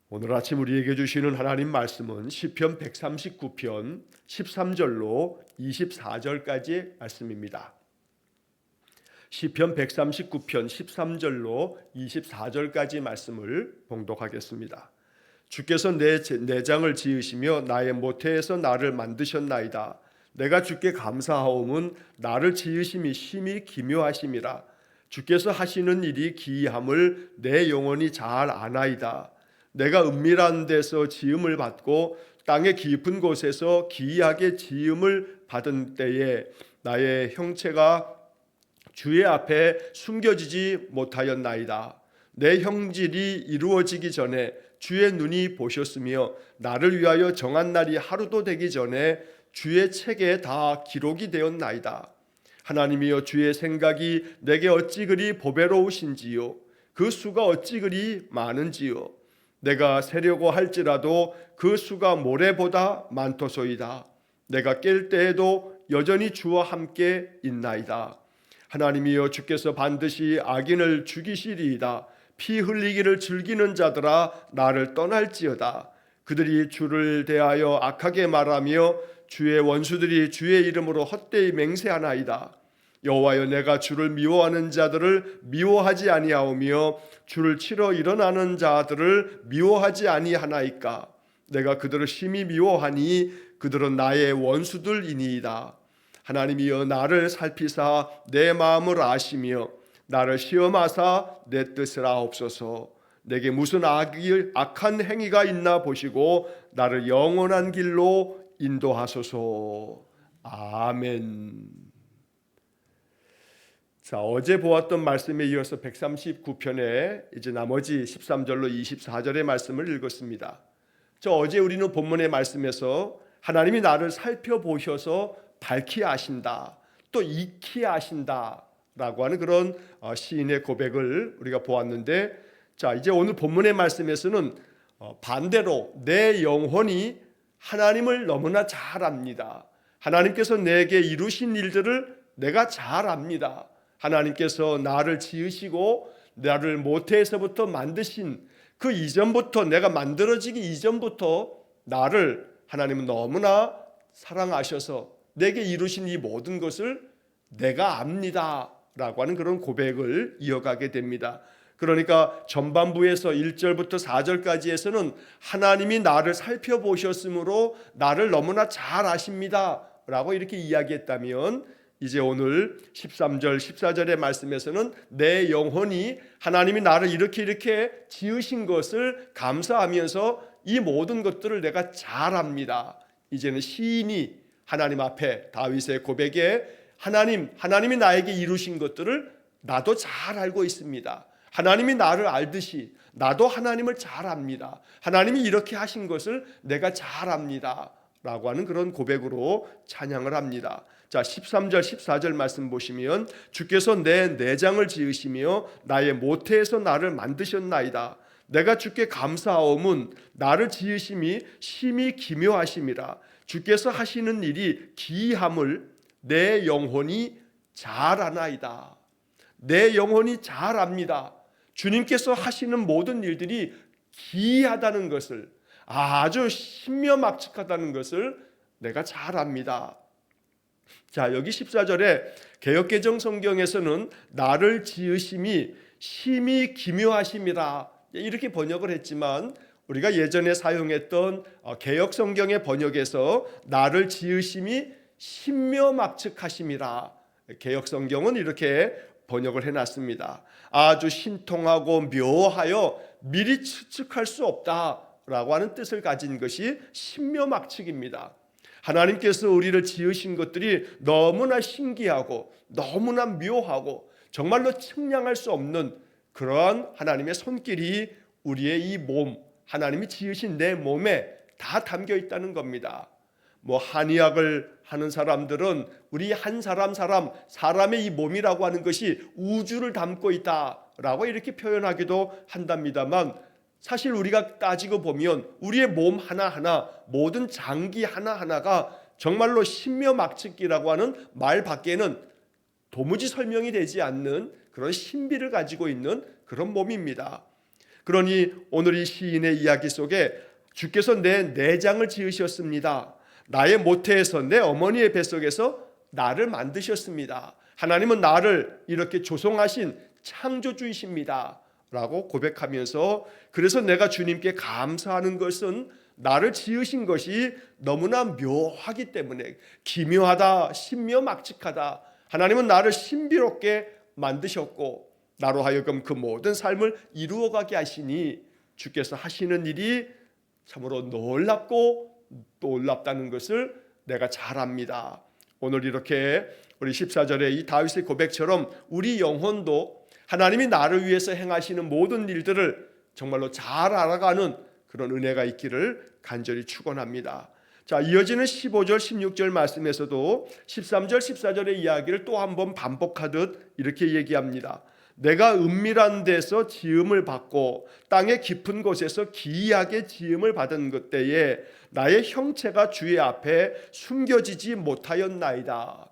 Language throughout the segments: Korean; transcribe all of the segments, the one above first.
오늘 아침 우리에게 주시는 하나님 말씀은 시편 139편 13절로 24절까지의 말씀입니다. 시편 139편 13절로 24절까지 말씀을 봉독하겠습니다. 주께서 내 내장을 지으시며 나의 모태에서 나를 만드셨나이다. 내가 주께 감사하옴은 나를 지으심이 심히 기묘하심이라. 주께서 하시는 일이 기이함을 내 영혼이 잘 아나이다. 내가 은밀한 데서 지음을 받고 땅의 깊은 곳에서 기이하게 지음을 받은 때에 나의 형체가 주의 앞에 숨겨지지 못하였나이다. 내 형질이 이루어지기 전에 주의 눈이 보셨으며 나를 위하여 정한 날이 하루도 되기 전에 주의 책에 다 기록이 되었나이다. 하나님이여, 주의 생각이 내게 어찌 그리 보배로우신지요, 그 수가 어찌 그리 많은지요. 내가 세려고 할지라도 그 수가 모래보다 많도소이다. 내가 깰 때에도 여전히 주와 함께 있나이다. 하나님이여, 주께서 반드시 악인을 죽이시리이다. 피 흘리기를 즐기는 자들아, 나를 떠날지어다. 그들이 주를 대하여 악하게 말하며 주의 원수들이 주의 이름으로 헛되이 맹세하나이다. 여호와여, 내가 주를 미워하는 자들을 미워하지 아니하오며 주를 치러 일어나는 자들을 미워하지 아니하나이까. 내가 그들을 심히 미워하니 그들은 나의 원수들이니이다. 하나님이여, 나를 살피사 내 마음을 아시며 나를 시험하사 내 뜻을 아옵소서. 내게 무슨 악한 행위가 있나 보시고 나를 영원한 길로 인도하소서. 아멘. 자, 어제 보았던 말씀에 이어서 139편에 이제 나머지 13절로 24절의 말씀을 읽었습니다. 어제 우리는 본문의 말씀에서 하나님이 나를 살펴보셔서 밝히 아신다, 또 익히 아신다 라고 하는 그런 시인의 고백을 우리가 보았는데, 자, 이제 오늘 본문의 말씀에서는 반대로 내 영혼이 하나님을 너무나 잘 압니다. 하나님께서 내게 이루신 일들을 내가 잘 압니다. 하나님께서 나를 지으시고 나를 모태에서부터 만드신 그 이전부터, 내가 만들어지기 이전부터 나를 하나님은 너무나 사랑하셔서 내게 이루신 이 모든 것을 내가 압니다 라고 하는 그런 고백을 이어가게 됩니다. 그러니까 전반부에서 1절부터 4절까지에서는 하나님이 나를 살펴보셨으므로 나를 너무나 잘 아십니다 라고 이렇게 이야기했다면, 이제 오늘 13절 14절의 말씀에서는 내 영혼이 하나님이 나를 이렇게 지으신 것을 감사하면서 이 모든 것들을 내가 잘 압니다. 이제는 시인이 하나님 앞에 다윗의 고백에 하나님이 나에게 이루신 것들을 나도 잘 알고 있습니다. 하나님이 나를 알듯이 나도 하나님을 잘 압니다. 하나님이 이렇게 하신 것을 내가 잘 압니다 라고 하는 그런 고백으로 찬양을 합니다. 자, 13절 14절 말씀 보시면 주께서 내 내장을 지으시며 나의 모태에서 나를 만드셨나이다. 내가 주께 감사하옴은 나를 지으심이 심히 기묘하심이라. 주께서 하시는 일이 기이함을 내 영혼이 잘 아나이다. 내 영혼이 잘 압니다. 주님께서 하시는 모든 일들이 기이하다는 것을, 아주 신묘막측하다는 것을 내가 잘 압니다. 자, 여기 14절에 개역개정 성경에서는 나를 지으심이 심히 기묘하심이라 이렇게 번역을 했지만, 우리가 예전에 사용했던 개역 성경의 번역에서 나를 지으심이 신묘막측하심이라, 개역 성경은 이렇게 번역을 해놨습니다. 아주 신통하고 묘하여 미리 추측할 수 없다라고 하는 뜻을 가진 것이 신묘막측입니다. 하나님께서 우리를 지으신 것들이 너무나 신기하고 너무나 묘하고 정말로 측량할 수 없는 그러한 하나님의 손길이 우리의 이 몸, 하나님이 지으신 내 몸에 다 담겨 있다는 겁니다. 한의학을 하는 사람들은 우리 한 사람의 이 몸이라고 하는 것이 우주를 담고 있다라고 이렇게 표현하기도 한답니다만, 사실 우리가 따지고 보면 우리의 몸 하나하나, 모든 장기 하나하나가 정말로 신묘막측기라고 하는 말 밖에는 도무지 설명이 되지 않는 그런 신비를 가지고 있는 그런 몸입니다. 그러니 오늘 이 시인의 이야기 속에 주께서 내 내장을 지으셨습니다. 나의 모태에서 내 어머니의 뱃속에서 나를 만드셨습니다. 하나님은 나를 이렇게 조성하신 창조주이십니다 라고 고백하면서, 그래서 내가 주님께 감사하는 것은 나를 지으신 것이 너무나 묘하기 때문에, 기묘하다, 신묘막측하다, 하나님은 나를 신비롭게 만드셨고 나로 하여금 그 모든 삶을 이루어가게 하시니 주께서 하시는 일이 참으로 놀랍고 놀랍다는 것을 내가 잘 압니다. 오늘 이렇게 우리 14절의 이 다윗의 고백처럼 우리 영혼도 하나님이 나를 위해서 행하시는 모든 일들을 정말로 잘 알아가는 그런 은혜가 있기를 간절히 축원합니다. 자, 이어지는 15절 16절 말씀에서도 13절 14절의 이야기를 또 한번 반복하듯 이렇게 얘기합니다. 내가 은밀한 데서 지음을 받고 땅의 깊은 곳에서 기이하게 지음을 받은 그때에 나의 형체가 주의 앞에 숨겨지지 못하였나이다.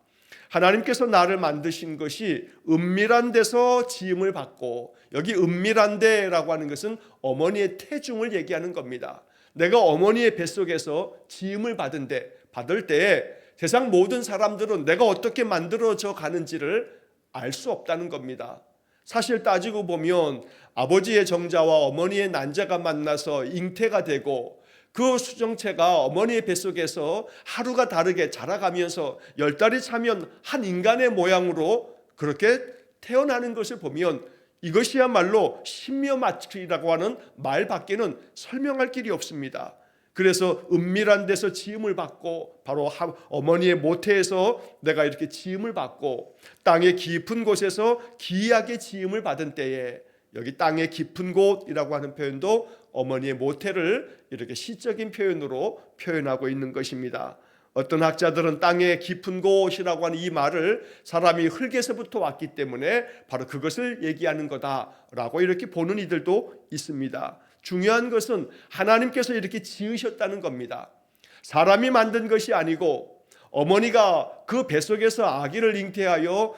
하나님께서 나를 만드신 것이 은밀한 데서 지음을 받고, 여기 은밀한 데라고 하는 것은 어머니의 태중을 얘기하는 겁니다. 내가 어머니의 뱃속에서 지음을 받을 때에 세상 모든 사람들은 내가 어떻게 만들어져 가는지를 알 수 없다는 겁니다. 사실 따지고 보면 아버지의 정자와 어머니의 난자가 만나서 잉태가 되고 그 수정체가 어머니의 뱃속에서 하루가 다르게 자라가면서 10달이 차면 한 인간의 모양으로 그렇게 태어나는 것을 보면 이것이야말로 신묘막측이라고 하는 말밖에는 설명할 길이 없습니다. 그래서 은밀한 데서 지음을 받고, 바로 어머니의 모태에서 내가 이렇게 지음을 받고, 땅의 깊은 곳에서 기이하게 지음을 받은 때에, 여기 땅의 깊은 곳이라고 하는 표현도 어머니의 모태를 이렇게 시적인 표현으로 표현하고 있는 것입니다. 어떤 학자들은 땅의 깊은 곳이라고 하는 이 말을 사람이 흙에서부터 왔기 때문에 바로 그것을 얘기하는 거다라고 이렇게 보는 이들도 있습니다. 중요한 것은 하나님께서 이렇게 지으셨다는 겁니다. 사람이 만든 것이 아니고 어머니가 그 뱃속에서 아기를 잉태하여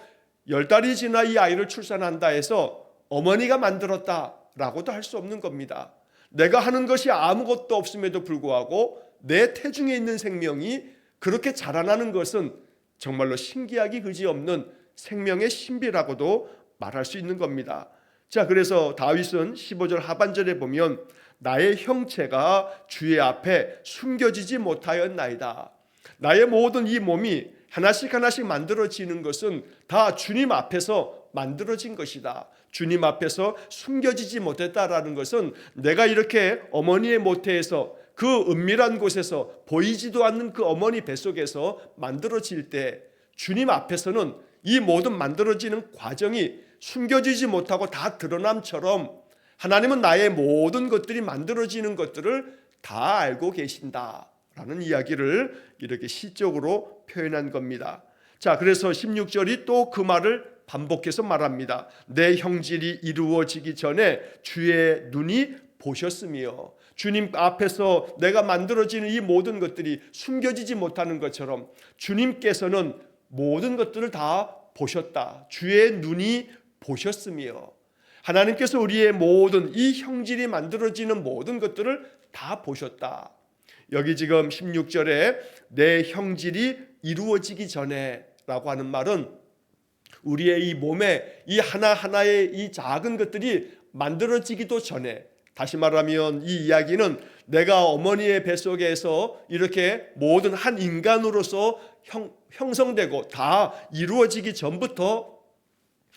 10달이 지나 이 아이를 출산한다 해서 어머니가 만들었다라고도 할 수 없는 겁니다. 내가 하는 것이 아무것도 없음에도 불구하고 내 태중에 있는 생명이 그렇게 자라나는 것은 정말로 신기하기 그지없는 생명의 신비라고도 말할 수 있는 겁니다. 자, 그래서 다윗은 15절 하반절에 보면 나의 형체가 주의 앞에 숨겨지지 못하였나이다. 나의 모든 이 몸이 하나씩 하나씩 만들어지는 것은 다 주님 앞에서 만들어진 것이다. 주님 앞에서 숨겨지지 못했다라는 것은 내가 이렇게 어머니의 모태에서 그 은밀한 곳에서 보이지도 않는 그 어머니 뱃속에서 만들어질 때 주님 앞에서는 이 모든 만들어지는 과정이 숨겨지지 못하고 다 드러남처럼 하나님은 나의 모든 것들이 만들어지는 것들을 다 알고 계신다라는 이야기를 이렇게 시적으로 표현한 겁니다. 자, 그래서 16절이 또 그 말을 반복해서 말합니다. 내 형질이 이루어지기 전에 주의 눈이 보셨으며, 주님 앞에서 내가 만들어지는 이 모든 것들이 숨겨지지 못하는 것처럼 주님께서는 모든 것들을 다 보셨다. 주의 눈이 보셨으며, 하나님께서 우리의 모든 이 형질이 만들어지는 모든 것들을 다 보셨다. 여기 지금 16절에 내 형질이 이루어지기 전에 라고 하는 말은 우리의 이 몸에 이 하나하나의 이 작은 것들이 만들어지기도 전에, 다시 말하면 이 이야기는 내가 어머니의 뱃속에서 이렇게 모든 한 인간으로서 형성되고 다 이루어지기 전부터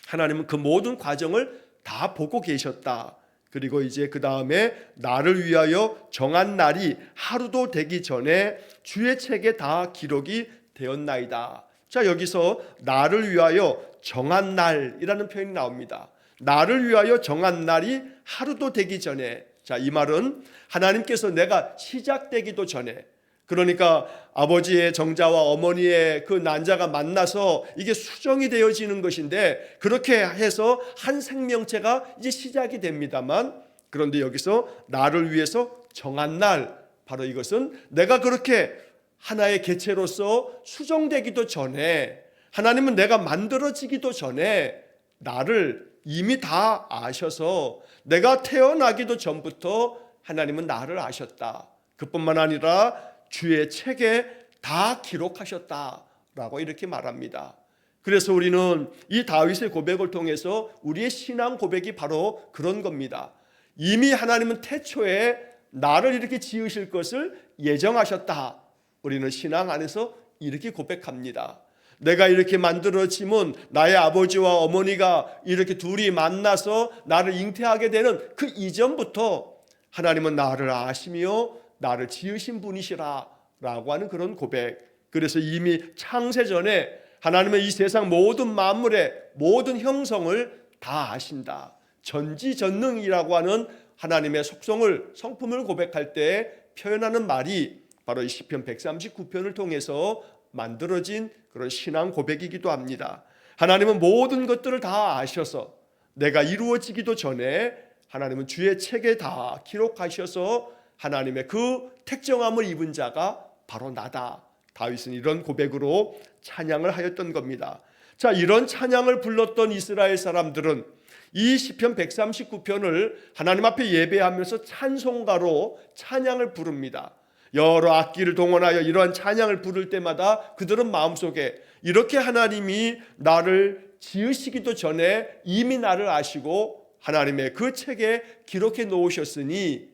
하나님은 그 모든 과정을 다 보고 계셨다. 그리고 이제 그 다음에 나를 위하여 정한 날이 하루도 되기 전에 주의 책에 다 기록이 되었나이다. 자, 여기서 나를 위하여 정한 날이라는 표현이 나옵니다. 나를 위하여 정한 날이 하루도 되기 전에, 자, 이 말은 하나님께서 내가 시작되기도 전에, 그러니까 아버지의 정자와 어머니의 그 난자가 만나서 이게 수정이 되어지는 것인데, 그렇게 해서 한 생명체가 이제 시작이 됩니다만, 그런데 여기서 나를 위해서 정한 날, 바로 이것은 내가 그렇게 하나의 개체로서 수정되기도 전에, 하나님은 내가 만들어지기도 전에 나를 이미 다 아셔서 내가 태어나기도 전부터 하나님은 나를 아셨다. 그뿐만 아니라 주의 책에 다 기록하셨다라고 이렇게 말합니다. 그래서 우리는 이 다윗의 고백을 통해서 우리의 신앙 고백이 바로 그런 겁니다. 이미 하나님은 태초에 나를 이렇게 지으실 것을 예정하셨다. 우리는 신앙 안에서 이렇게 고백합니다. 내가 이렇게 만들어짐은 나의 아버지와 어머니가 이렇게 둘이 만나서 나를 잉태하게 되는 그 이전부터 하나님은 나를 아시며 나를 지으신 분이시라 라고 하는 그런 고백. 그래서 이미 창세 전에 하나님은 이 세상 모든 만물의 모든 형성을 다 아신다. 전지전능이라고 하는 하나님의 속성을, 성품을 고백할 때 표현하는 말이 바로 이 시편 139편을 통해서 만들어진 그런 신앙 고백이기도 합니다. 하나님은 모든 것들을 다 아셔서 내가 이루어지기도 전에 하나님은 주의 책에 다 기록하셔서 하나님의 그 택정함을 입은 자가 바로 나다. 다윗은 이런 고백으로 찬양을 하였던 겁니다. 자, 이런 찬양을 불렀던 이스라엘 사람들은 이 시편 139편을 하나님 앞에 예배하면서 찬송가로 찬양을 부릅니다. 여러 악기를 동원하여 이러한 찬양을 부를 때마다 그들은 마음속에 이렇게 하나님이 나를 지으시기도 전에 이미 나를 아시고 하나님의 그 책에 기록해 놓으셨으니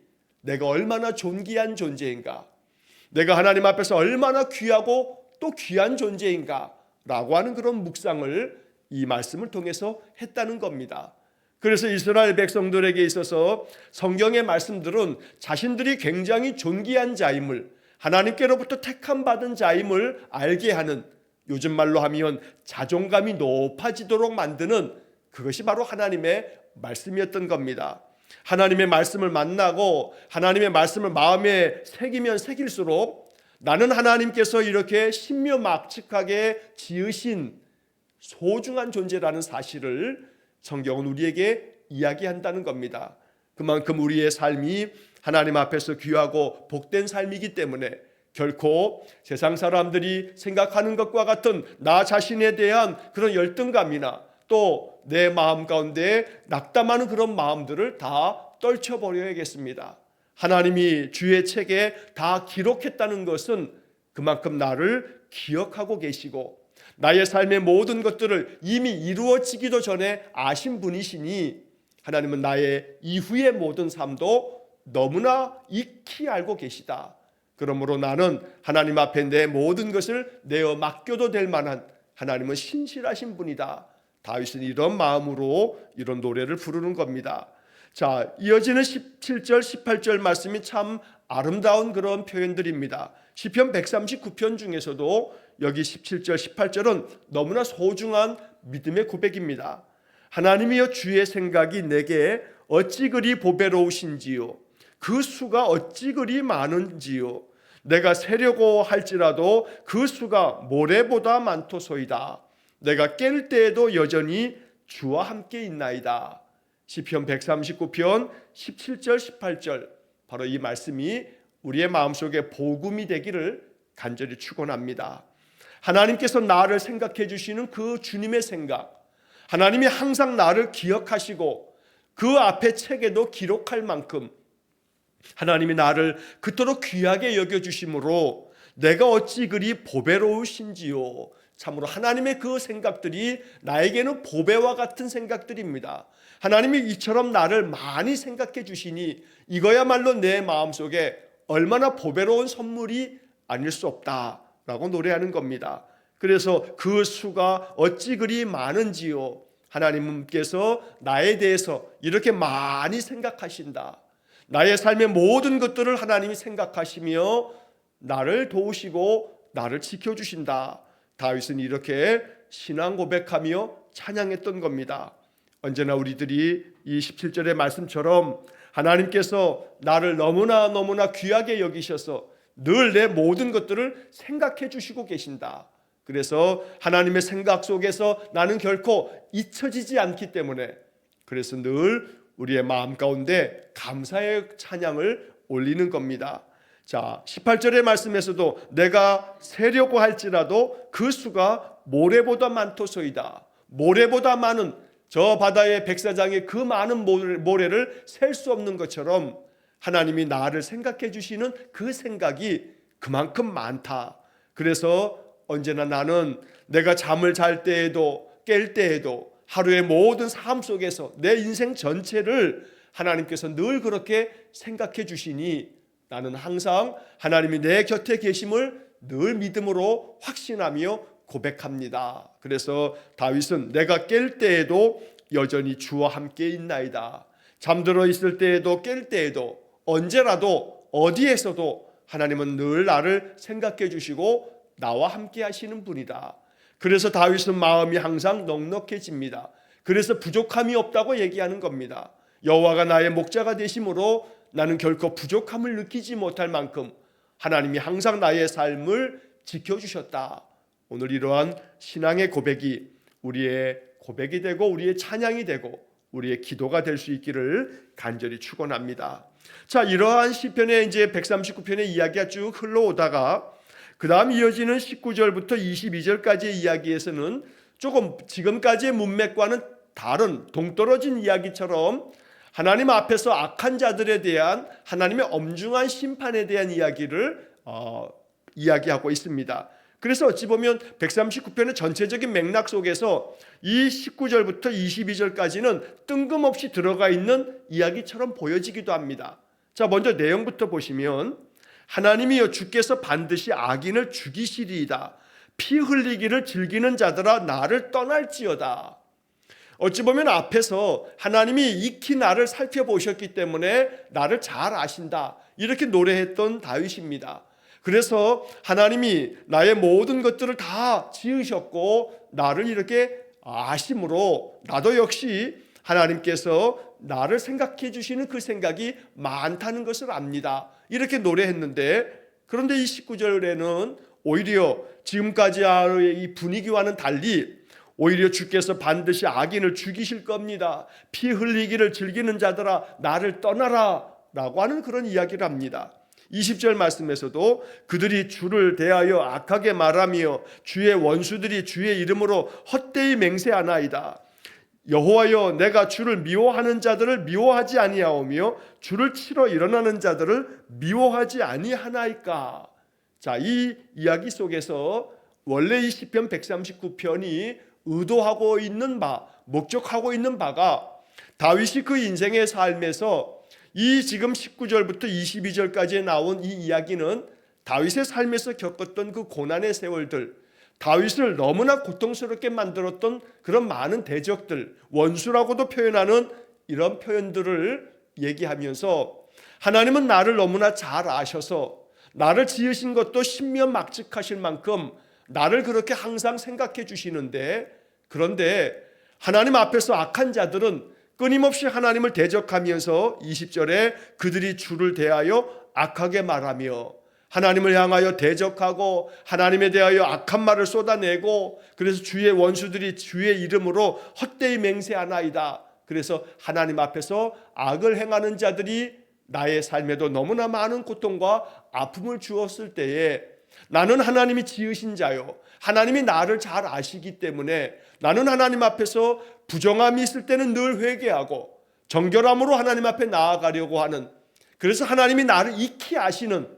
내가 얼마나 존귀한 존재인가, 내가 하나님 앞에서 얼마나 귀하고 또 귀한 존재인가 라고 하는 그런 묵상을 이 말씀을 통해서 했다는 겁니다. 그래서 이스라엘 백성들에게 있어서 성경의 말씀들은 자신들이 굉장히 존귀한 자임을, 하나님께로부터 택함 받은 자임을 알게 하는, 요즘 말로 하면 자존감이 높아지도록 만드는 그것이 바로 하나님의 말씀이었던 겁니다. 하나님의 말씀을 만나고 하나님의 말씀을 마음에 새기면 새길수록 나는 하나님께서 이렇게 신묘막측하게 지으신 소중한 존재라는 사실을 성경은 우리에게 이야기한다는 겁니다. 그만큼 우리의 삶이 하나님 앞에서 귀하고 복된 삶이기 때문에 결코 세상 사람들이 생각하는 것과 같은 나 자신에 대한 그런 열등감이나 또 내 마음 가운데 낙담하는 그런 마음들을 다 떨쳐버려야겠습니다. 하나님이 주의 책에 다 기록했다는 것은 그만큼 나를 기억하고 계시고 나의 삶의 모든 것들을 이미 이루어지기도 전에 아신 분이시니 하나님은 나의 이후의 모든 삶도 너무나 익히 알고 계시다. 그러므로 나는 하나님 앞에 내 모든 것을 내어 맡겨도 될 만한 하나님은 신실하신 분이다. 다윗은 이런 마음으로 이런 노래를 부르는 겁니다. 자, 이어지는 17절 18절 말씀이 참 아름다운 그런 표현들입니다. 시편 139편 중에서도 여기 17절 18절은 너무나 소중한 믿음의 고백입니다. 하나님이여 주의 생각이 내게 어찌 그리 보배로우신지요, 그 수가 어찌 그리 많은지요, 내가 세려고 할지라도 그 수가 모래보다 많도소이다. 내가 깰 때에도 여전히 주와 함께 있나이다. 시편 139편 17절 18절, 바로 이 말씀이 우리의 마음속에 복음이 되기를 간절히 축원합니다. 하나님께서 나를 생각해 주시는 그 주님의 생각, 하나님이 항상 나를 기억하시고 그 앞에 책에도 기록할 만큼 하나님이 나를 그토록 귀하게 여겨주심으로 내가 어찌 그리 보배로우신지요. 참으로 하나님의 그 생각들이 나에게는 보배와 같은 생각들입니다. 하나님이 이처럼 나를 많이 생각해 주시니 이거야말로 내 마음속에 얼마나 보배로운 선물이 아닐 수 없다라고 노래하는 겁니다. 그래서 그 수가 어찌 그리 많은지요. 하나님께서 나에 대해서 이렇게 많이 생각하신다. 나의 삶의 모든 것들을 하나님이 생각하시며 나를 도우시고 나를 지켜주신다. 다윗은 이렇게 신앙 고백하며 찬양했던 겁니다. 언제나 우리들이 이 17절의 말씀처럼 하나님께서 나를 너무나 귀하게 여기셔서 늘 내 모든 것들을 생각해 주시고 계신다. 그래서 하나님의 생각 속에서 나는 결코 잊혀지지 않기 때문에 그래서 늘 우리의 마음 가운데 감사의 찬양을 올리는 겁니다. 자, 18절의 말씀에서도 내가 세려고 할지라도 그 수가 모래보다 많도소이다. 모래보다 많은 저 바다의 백사장의 그 많은 모래를 셀 수 없는 것처럼 하나님이 나를 생각해 주시는 그 생각이 그만큼 많다. 그래서 언제나 나는 내가 잠을 잘 때에도 깰 때에도 하루의 모든 삶 속에서 내 인생 전체를 하나님께서 늘 그렇게 생각해 주시니 나는 항상 하나님이 내 곁에 계심을 늘 믿음으로 확신하며 고백합니다. 그래서 다윗은 내가 깰 때에도 여전히 주와 함께 있나이다. 잠들어 있을 때에도 깰 때에도 언제라도 어디에서도 하나님은 늘 나를 생각해 주시고 나와 함께 하시는 분이다. 그래서 다윗은 마음이 항상 넉넉해집니다. 그래서 부족함이 없다고 얘기하는 겁니다. 여호와가 나의 목자가 되심으로 나는 결코 부족함을 느끼지 못할 만큼 하나님이 항상 나의 삶을 지켜주셨다. 오늘 이러한 신앙의 고백이 우리의 고백이 되고 우리의 찬양이 되고 우리의 기도가 될 수 있기를 간절히 축원합니다. 자, 이러한 시편의 이제 139편의 이야기가 쭉 흘러오다가 그 다음 이어지는 19절부터 22절까지의 이야기에서는 조금 지금까지의 문맥과는 다른 동떨어진 이야기처럼 하나님 앞에서 악한 자들에 대한 하나님의 엄중한 심판에 대한 이야기를 이야기하고 있습니다. 그래서 어찌 보면 139편의 전체적인 맥락 속에서 이 19절부터 22절까지는 뜬금없이 들어가 있는 이야기처럼 보여지기도 합니다. 자, 먼저 내용부터 보시면 하나님이여 주께서 반드시 악인을 죽이시리이다. 피 흘리기를 즐기는 자들아 나를 떠날지어다. 어찌 보면 앞에서 하나님이 익히 나를 살펴보셨기 때문에 나를 잘 아신다 이렇게 노래했던 다윗입니다. 그래서 하나님이 나의 모든 것들을 다 지으셨고 나를 이렇게 아심으로 나도 역시 하나님께서 나를 생각해 주시는 그 생각이 많다는 것을 압니다. 이렇게 노래했는데 그런데 이 19절에는 오히려 지금까지의 이 분위기와는 달리 오히려 주께서 반드시 악인을 죽이실 겁니다. 피 흘리기를 즐기는 자들아 나를 떠나라 라고 하는 그런 이야기를 합니다. 20절 말씀에서도 그들이 주를 대하여 악하게 말하며 주의 원수들이 주의 이름으로 헛되이 맹세하나이다. 여호와여 내가 주를 미워하는 자들을 미워하지 아니하오며 주를 치러 일어나는 자들을 미워하지 아니하나이까. 자, 이 이야기 속에서 원래 이 시편 139편이 의도하고 있는 바, 목적하고 있는 바가 다윗이 그 인생의 삶에서 이 지금 19절부터 22절까지에 나온 이 이야기는 다윗의 삶에서 겪었던 그 고난의 세월들, 다윗을 너무나 고통스럽게 만들었던 그런 많은 대적들, 원수라고도 표현하는 이런 표현들을 얘기하면서 하나님은 나를 너무나 잘 아셔서 나를 지으신 것도 신면막측하실 만큼 나를 그렇게 항상 생각해 주시는데, 그런데 하나님 앞에서 악한 자들은 끊임없이 하나님을 대적하면서 20절에 그들이 주를 대하여 악하게 말하며 하나님을 향하여 대적하고 하나님에 대하여 악한 말을 쏟아내고 그래서 주의 원수들이 주의 이름으로 헛되이 맹세하나이다. 그래서 하나님 앞에서 악을 행하는 자들이 나의 삶에도 너무나 많은 고통과 아픔을 주었을 때에 나는 하나님이 지으신 자요, 하나님이 나를 잘 아시기 때문에 나는 하나님 앞에서 부정함이 있을 때는 늘 회개하고 정결함으로 하나님 앞에 나아가려고 하는, 그래서 하나님이 나를 익히 아시는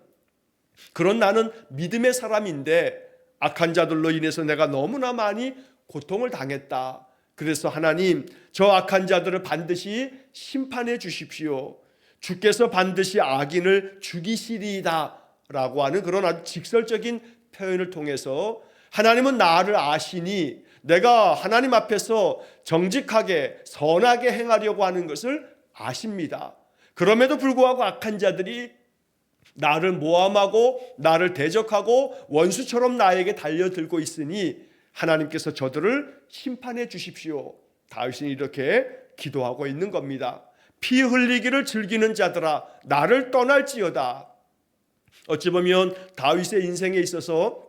그런 나는 믿음의 사람인데 악한 자들로 인해서 내가 너무나 많이 고통을 당했다. 그래서 하나님 저 악한 자들을 반드시 심판해 주십시오. 주께서 반드시 악인을 죽이시리이다 라고 하는 그런 아주 직설적인 표현을 통해서 하나님은 나를 아시니 내가 하나님 앞에서 정직하게 선하게 행하려고 하는 것을 아십니다. 그럼에도 불구하고 악한 자들이 나를 모함하고 나를 대적하고 원수처럼 나에게 달려들고 있으니 하나님께서 저들을 심판해 주십시오. 다윗은 이렇게 기도하고 있는 겁니다. 피 흘리기를 즐기는 자들아 나를 떠날지어다. 어찌 보면 다윗의 인생에 있어서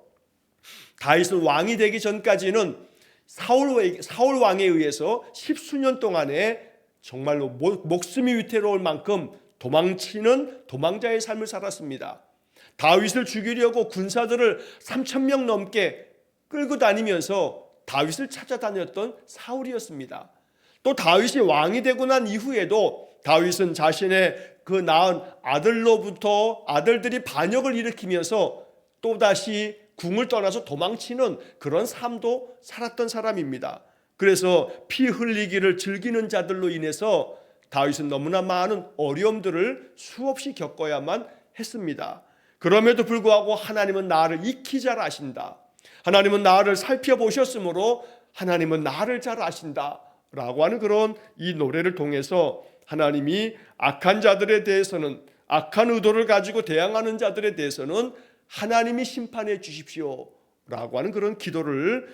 다윗은 왕이 되기 전까지는 사울 왕에 의해서 10수년 동안에 정말로 목숨이 위태로울 만큼 도망치는 도망자의 삶을 살았습니다. 다윗을 죽이려고 군사들을 3,000명 넘게 끌고 다니면서 다윗을 찾아다녔던 사울이었습니다. 또 다윗이 왕이 되고 난 이후에도 다윗은 자신의 그 낳은 아들로부터 아들들이 반역을 일으키면서 또다시 궁을 떠나서 도망치는 그런 삶도 살았던 사람입니다. 그래서 피 흘리기를 즐기는 자들로 인해서 다윗은 너무나 많은 어려움들을 수없이 겪어야만 했습니다. 그럼에도 불구하고 하나님은 나를 익히 잘 아신다. 하나님은 나를 살펴보셨으므로 하나님은 나를 잘 아신다 라고 하는 그런 이 노래를 통해서 하나님이 악한 자들에 대해서는, 악한 의도를 가지고 대항하는 자들에 대해서는 하나님이 심판해 주십시오 라고 하는 그런 기도를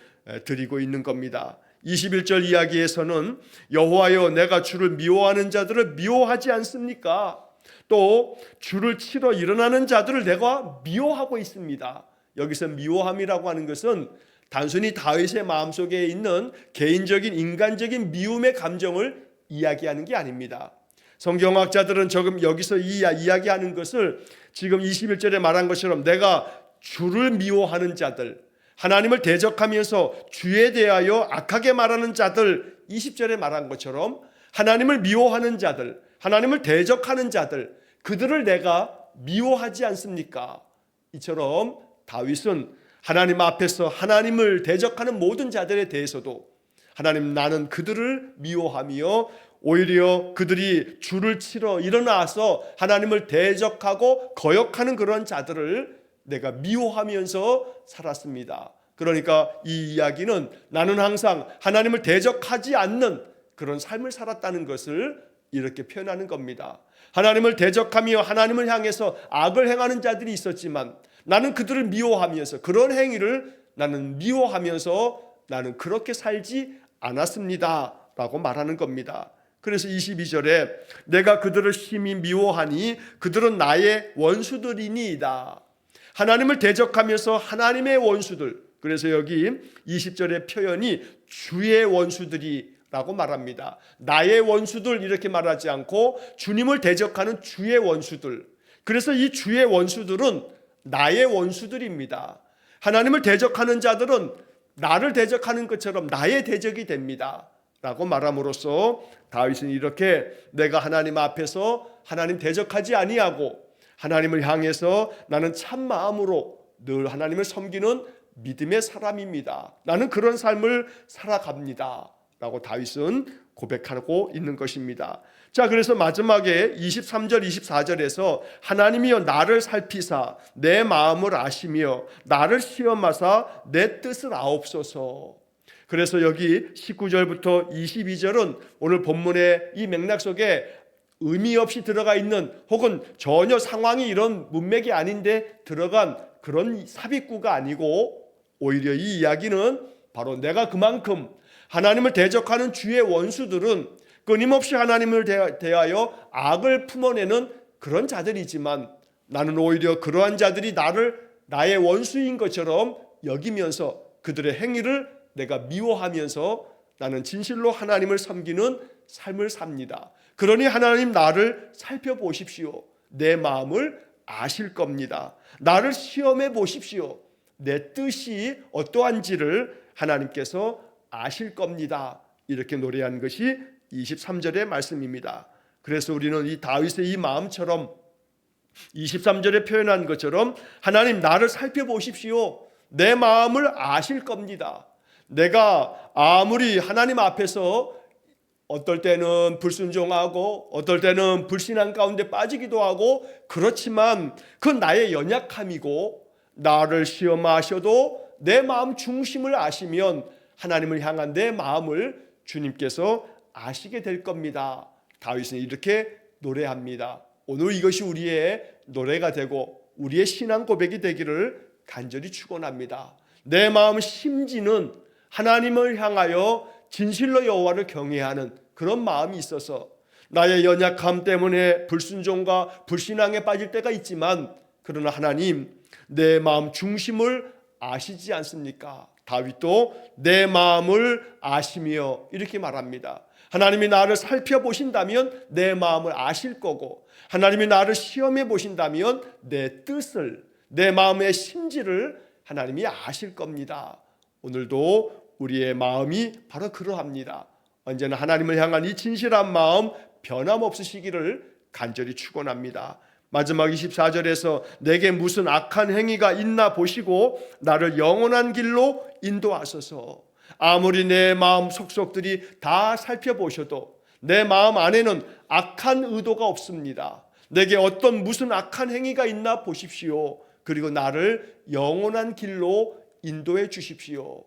드리고 있는 겁니다. 21절 이야기에서는 여호와여 내가 주를 미워하는 자들을 미워하지 않습니까? 또 주를 치러 일어나는 자들을 내가 미워하고 있습니다. 여기서 미워함이라고 하는 것은 단순히 다윗의 마음속에 있는 개인적인 인간적인 미움의 감정을 이야기하는 게 아닙니다. 성경학자들은 조금 여기서 이야기하는 것을 지금 21절에 말한 것처럼 내가 주를 미워하는 자들, 하나님을 대적하면서 주에 대하여 악하게 말하는 자들, 20절에 말한 것처럼 하나님을 미워하는 자들, 하나님을 대적하는 자들, 그들을 내가 미워하지 않습니까? 이처럼 다윗은 하나님 앞에서 하나님을 대적하는 모든 자들에 대해서도 하나님 나는 그들을 미워하며 오히려 그들이 주를 치러 일어나서 하나님을 대적하고 거역하는 그런 자들을 내가 미워하면서 살았습니다. 그러니까 이 이야기는 나는 항상 하나님을 대적하지 않는 그런 삶을 살았다는 것을 이렇게 표현하는 겁니다. 하나님을 대적하며 하나님을 향해서 악을 행하는 자들이 있었지만 나는 그들을 미워하면서 그런 행위를 나는 미워하면서 나는 그렇게 살지 않았습니다 라고 말하는 겁니다. 그래서 22절에 내가 그들을 심히 미워하니 그들은 나의 원수들이니이다. 하나님을 대적하면서 하나님의 원수들, 그래서 여기 20절의 표현이 주의 원수들이 라고 말합니다. 나의 원수들 이렇게 말하지 않고 주님을 대적하는 주의 원수들. 그래서 이 주의 원수들은 나의 원수들입니다. 하나님을 대적하는 자들은 나를 대적하는 것처럼 나의 대적이 됩니다 라고 말함으로써 다윗은 이렇게 내가 하나님 앞에서 하나님 대적하지 아니하고 하나님을 향해서 나는 참 마음으로 늘 하나님을 섬기는 믿음의 사람입니다. 나는 그런 삶을 살아갑니다 라고 다윗은 고백하고 있는 것입니다. 자, 그래서 마지막에 23절 24절에서 하나님이여 나를 살피사 내 마음을 아시며 나를 시험하사 내 뜻을 아옵소서. 그래서 여기 19절부터 22절은 오늘 본문의 이 맥락 속에 의미 없이 들어가 있는 혹은 전혀 상황이 이런 문맥이 아닌데 들어간 그런 삽입구가 아니고 오히려 이 이야기는 바로 내가 그만큼 하나님을 대적하는 주의 원수들은 끊임없이 하나님을 대하여 악을 품어내는 그런 자들이지만 나는 오히려 그러한 자들이 나의 원수인 것처럼 여기면서 그들의 행위를 내가 미워하면서 나는 진실로 하나님을 섬기는 삶을 삽니다. 그러니 하나님 나를 살펴보십시오. 내 마음을 아실 겁니다. 나를 시험해 보십시오. 내 뜻이 어떠한지를 하나님께서 아실 겁니다. 이렇게 노래한 것이 23절의 말씀입니다. 그래서 우리는 이 다윗의 이 마음처럼 23절에 표현한 것처럼 하나님 나를 살펴보십시오. 내 마음을 아실 겁니다. 내가 아무리 하나님 앞에서 어떨 때는 불순종하고 어떨 때는 불신앙 가운데 빠지기도 하고 그렇지만 그건 나의 연약함이고 나를 시험하셔도 내 마음 중심을 아시면 하나님을 향한 내 마음을 주님께서 아시게 될 겁니다. 다윗은 이렇게 노래합니다. 오늘 이것이 우리의 노래가 되고 우리의 신앙 고백이 되기를 간절히 축원합니다. 내 마음 심지는 하나님을 향하여 진실로 여호와를 경외하는 그런 마음이 있어서 나의 연약함 때문에 불순종과 불신앙에 빠질 때가 있지만 그러나 하나님 내 마음 중심을 아시지 않습니까? 다윗도 내 마음을 아시며 이렇게 말합니다. 하나님이 나를 살펴보신다면 내 마음을 아실 거고 하나님이 나를 시험해 보신다면 내 뜻을 내 마음의 심지를 하나님이 아실 겁니다. 오늘도 우리의 마음이 바로 그러합니다. 언제나 하나님을 향한 이 진실한 마음 변함없으시기를 간절히 축원합니다. 마지막 24절에서 내게 무슨 악한 행위가 있나 보시고 나를 영원한 길로 인도하소서. 아무리 내 마음 속속들이 다 살펴보셔도 내 마음 안에는 악한 의도가 없습니다. 내게 어떤 무슨 악한 행위가 있나 보십시오. 그리고 나를 영원한 길로 인도해 주십시오.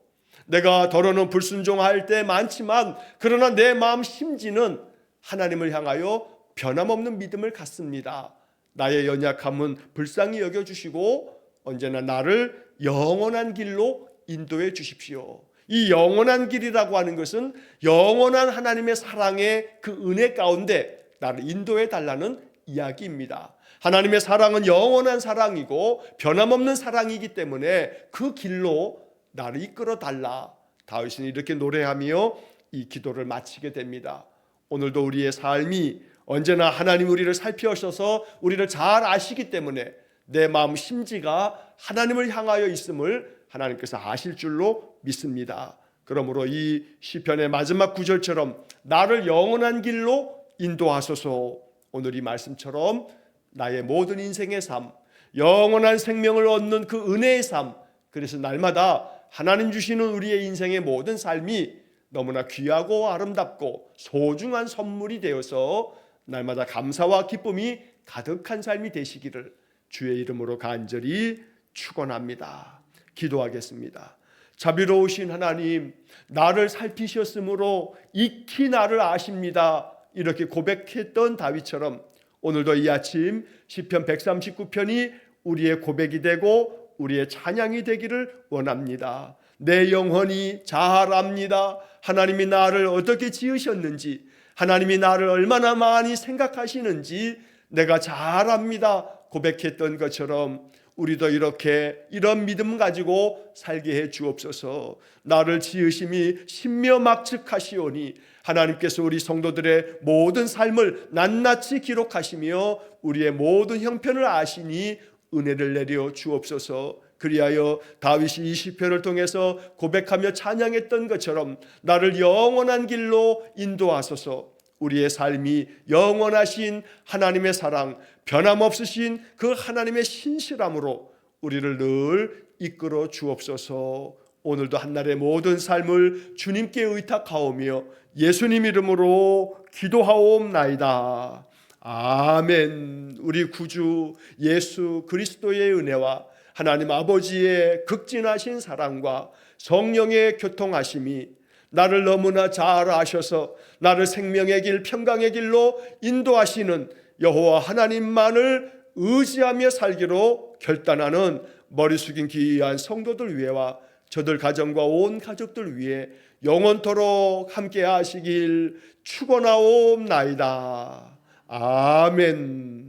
내가 더러는 불순종할 때 많지만 그러나 내 마음 심지는 하나님을 향하여 변함없는 믿음을 갖습니다. 나의 연약함은 불쌍히 여겨주시고 언제나 나를 영원한 길로 인도해 주십시오. 이 영원한 길이라고 하는 것은 영원한 하나님의 사랑의 그 은혜 가운데 나를 인도해 달라는 이야기입니다. 하나님의 사랑은 영원한 사랑이고 변함없는 사랑이기 때문에 그 길로 나를 이끌어 달라. 다윗은 이렇게 노래하며 이 기도를 마치게 됩니다. 오늘도 우리의 삶이 언제나 하나님 우리를 살피셔서 우리를 잘 아시기 때문에 내 마음 심지가 하나님을 향하여 있음을 하나님께서 아실 줄로 믿습니다. 그러므로 이 시편의 마지막 구절처럼 나를 영원한 길로 인도하소서. 오늘 이 말씀처럼 나의 모든 인생의 삶, 영원한 생명을 얻는 그 은혜의 삶, 그래서 날마다 하나님 주시는 우리의 인생의 모든 삶이 너무나 귀하고 아름답고 소중한 선물이 되어서 날마다 감사와 기쁨이 가득한 삶이 되시기를 주의 이름으로 간절히 축원합니다. 기도하겠습니다. 자비로우신 하나님, 나를 살피셨으므로 익히 나를 아십니다. 이렇게 고백했던 다윗처럼 오늘도 이 아침 시편 139편이 우리의 고백이 되고 우리의 찬양이 되기를 원합니다. 내 영혼이 잘 압니다. 하나님이 나를 어떻게 지으셨는지, 하나님이 나를 얼마나 많이 생각하시는지 내가 잘 압니다. 고백했던 것처럼 우리도 이렇게 이런 믿음 가지고 살게 해 주옵소서. 나를 지으심이 신묘막측하시오니 하나님께서 우리 성도들의 모든 삶을 낱낱이 기록하시며 우리의 모든 형편을 아시니 은혜를 내려 주옵소서. 그리하여 다윗이 이 시편을 통해서 고백하며 찬양했던 것처럼 나를 영원한 길로 인도하소서. 우리의 삶이 영원하신 하나님의 사랑, 변함없으신 그 하나님의 신실함으로 우리를 늘 이끌어 주옵소서. 오늘도 한날의 모든 삶을 주님께 의탁하오며 예수님 이름으로 기도하옵나이다. 아멘. 우리 구주 예수 그리스도의 은혜와 하나님 아버지의 극진하신 사랑과 성령의 교통하심이 나를 너무나 잘 아셔서 나를 생명의 길, 평강의 길로 인도하시는 여호와 하나님만을 의지하며 살기로 결단하는 머리 숙인 귀한 성도들 위해와 저들 가정과 온 가족들 위해 영원토록 함께 하시길 축원하옵나이다. 아멘.